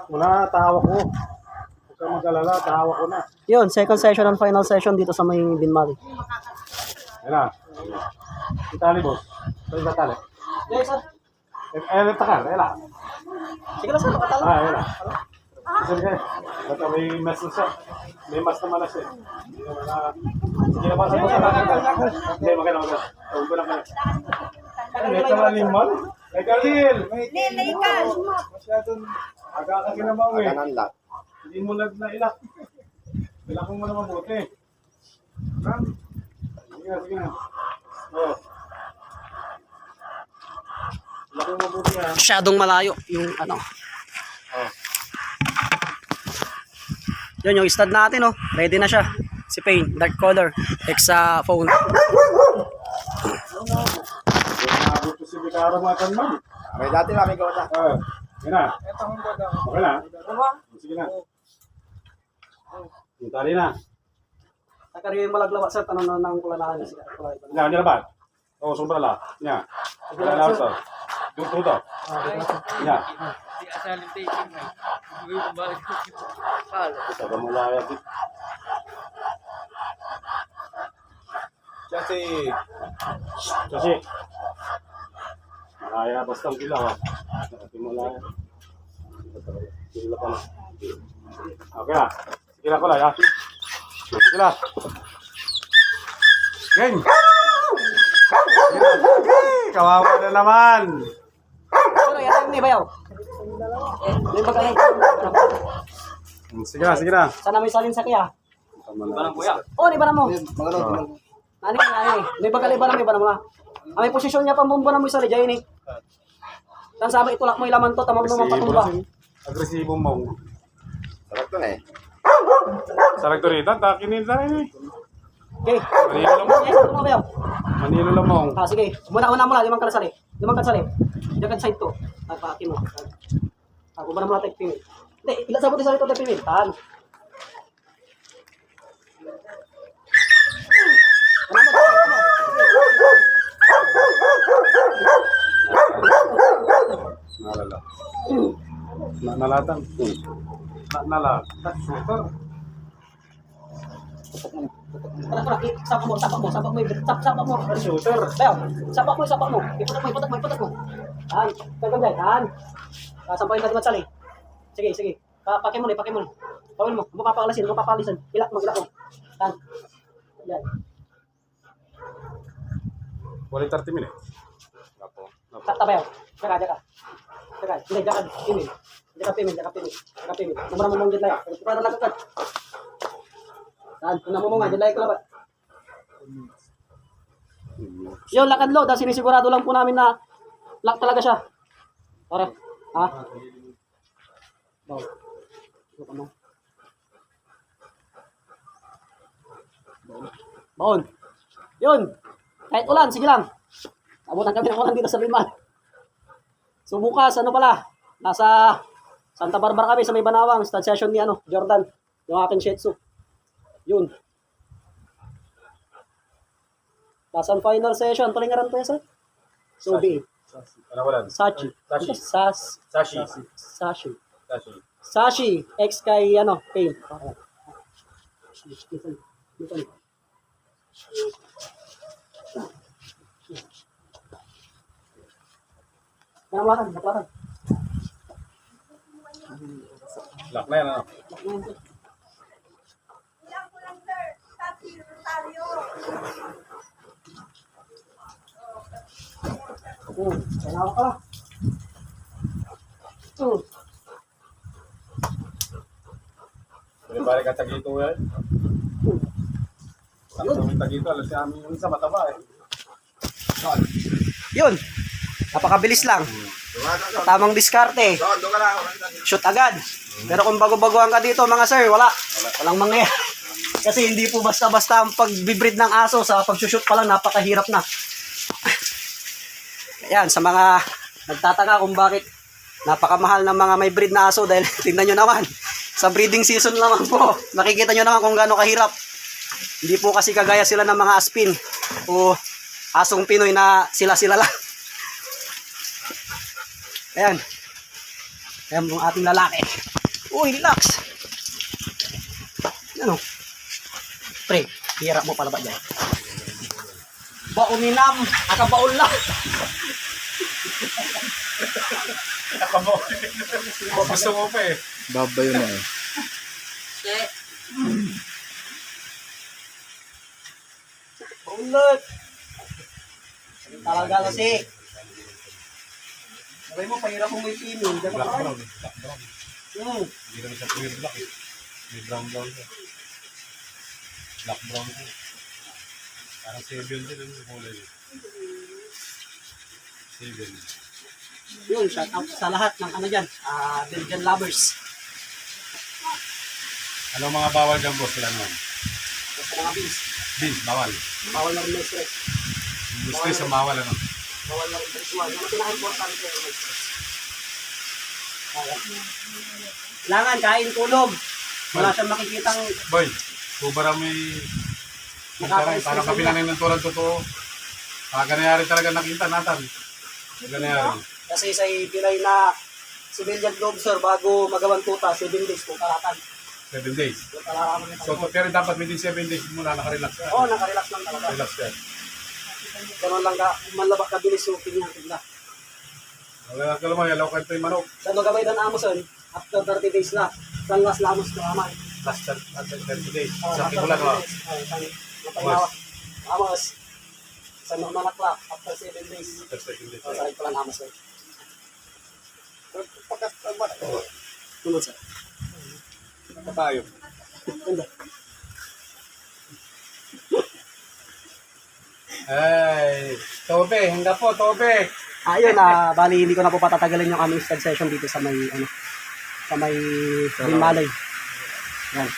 Wala, tawa ko. Huwag kang mag-alala, tawa ko na. Yun, second session and final session dito sa may Binmari. Yan na. Itali, boss. Ito yung tali. Yes, sir. Takar, yan na. Sige na, sir. Makatalo. Yan na. Sige kayo. Basta may mas na siya. May mas naman na siya. Hindi naman na... Sige na ba sa boss? Hindi, maganda. Huwag ko lang kayo. May kamalim mo? May kalil! Lilay ka! Masyadong aga ka kinamaw eh. Kananlat. Hindi mo ilak. Ilak mo na mabuti. Sige na. Oh. Ilak mo mabuti ha. Masyadong malayo yung ano. Oh. Yun yung stud natin, oh. Ready na siya. Si Payne, dark color. Hexa phone. Nabuto si Bicaro Matan man. May dati namin gawa na. Yan na. Okay na. Sige na. Yung tali na. Nakariyo yung malaglawa, sir. Tanong na ng kulanahan. Yan, hindi na ba? Oo, sombra la. Yan. Yan na ito. Tuto. Yan. Sabi mo lang yan. Kasi makaya basta ang ilaw ha. Natimula yan. Sila pa na. Okay na. Sige na ko lang ha. Sige na. Game. Kawawa na naman. Pero yan ni Bayaw. May magaling. Sige na. Sana may salin sa kaya. Tama kuya. Oh, iba na mo. Nani. May bagal iba na mo na. Ang may posisyon niya pambomba na mo isa lijay ni. Tan sabi itulak mo ilaman to tamam naman patumba. Agresibo mo. Sarap to na eh. Sarag to rito. Takinin sa rin eh. Okay. Manilo lang mo. Yes, ano Bayaw? Manilo lang mo. Sige. Muna limang kalasali. Jagan side to. Paki mo. Ako ba na muna take pin. Hindi, ilan sabot isa rito take pin. Tan. Nalala. Nalatan. Nalatan. Super. Sapak mo. Shooter. Bayaw, sapak mo. Iputak mo. Tan, kagam tan. Sampayin natin matsali. Sige. Pake mo. Pawin mo. Mapapalisan. Ilak mo. Tan. Yan. Wala 30 minutes. Takta Bayaw. Jaga. Hindi, jaga. Pimil. Namara mo mong jidlay. Para nakakad. Tan, kuna mo nga jidlay ko labat. Yo, lakad lo. Dahil sinisigurado lang po namin na lock talaga siya. Pare. Ha? Baon. Yun. Kahit ulan, sige lang. Abutan kami ng ulan dito sa Binmari. So bukas, nasa Santa Barbara kami sa may Banawang. Stud session ni Jordan. Yung aking Shih Tzu. Yun. Last and final session. Palingaran to yun, sir? So be. Ano ko lang? Sashi. Sashi. Sashi. X kay, Payne. Nawakan. Lock na yan ano? Ilang ko lang, sir. Sabi, Rosario. Kailangan ka lang. Pwede balik ka tagito yan? Sakto yung tagito. Alam siya amin yung isa mataba eh. Yun. Napakabilis lang. Tamang diskarte. Doon ka na. Shoot agad. Pero kung bago-baguhan ka dito, mga sir, walang mangyayari. Kasi hindi po basta-basta ang pagbibreed ng aso. Sa pagsushoot pa lang, napakahirap na. Ayan, sa mga nagtataka kung bakit napakamahal ng mga may breed na aso dahil tingnan nyo naman, sa breeding season naman po, nakikita nyo naman kung gaano kahirap. Hindi po kasi kagaya sila ng mga aspin o asong Pinoy na sila-sila lang. Ayan. Kaya mga ating lalaki. Uy, relax. Ano? Pre, hirap mo pala ba dyan? Baon ni Nam, akabaon lang. Gusto mo pa eh. Baba yun eh. Baunlat. Talaga kasi. Sabay mo, pahirap mo may pinin. Black brown eh. Black brown. Hindi naman siya pure black eh. May brown siya. Black brown siya. Parang Sebion din ang kulay eh. Sebion. Yun, shout out sa lahat ng ano dyan, Belgian lovers. Ano mga bawal dyan, boss? Wala naman. Sa mga beans. Beans, bawal. Bawal na rin may stress. Gusto sa bawal ano. Bawal na rin ritual. Yung pinaka-importante yung may stress. Kailangan kain, tulog. Wala siyang makikitang Boy, kubara may... Parang kami na ng tulad totoo. Ganayari talaga nakita natin. Ganayari. kasi sa pilay na civilian officer bago magawang tuta, 7 days kung kalatan. 7 days. Yung kalaraman niya. So, pero dapat within 7 days muna nakarelax ka. Oo, nakarelax lang talaga. Relax ka. Ganun lang ka, malabak ka bilis yung tingnan tigla. Wala ka naman, yalaw ka ito yung manok. Sa magabay ng Amazon, after 30 days na, isang last lamos na kamay. Last 30 days. Sa kikulan mo. Amos. Sa manakla, after 7 days. Last 7 days. Sa ko lang Amazon. Tulad sa. Ano tayo? Ganda. Ay, Tobe, hangga po, Tobe. Ayun, bali hindi ko na po patatagalin yung aming stud session dito sa may, ano, sa may Binmalay. Yan.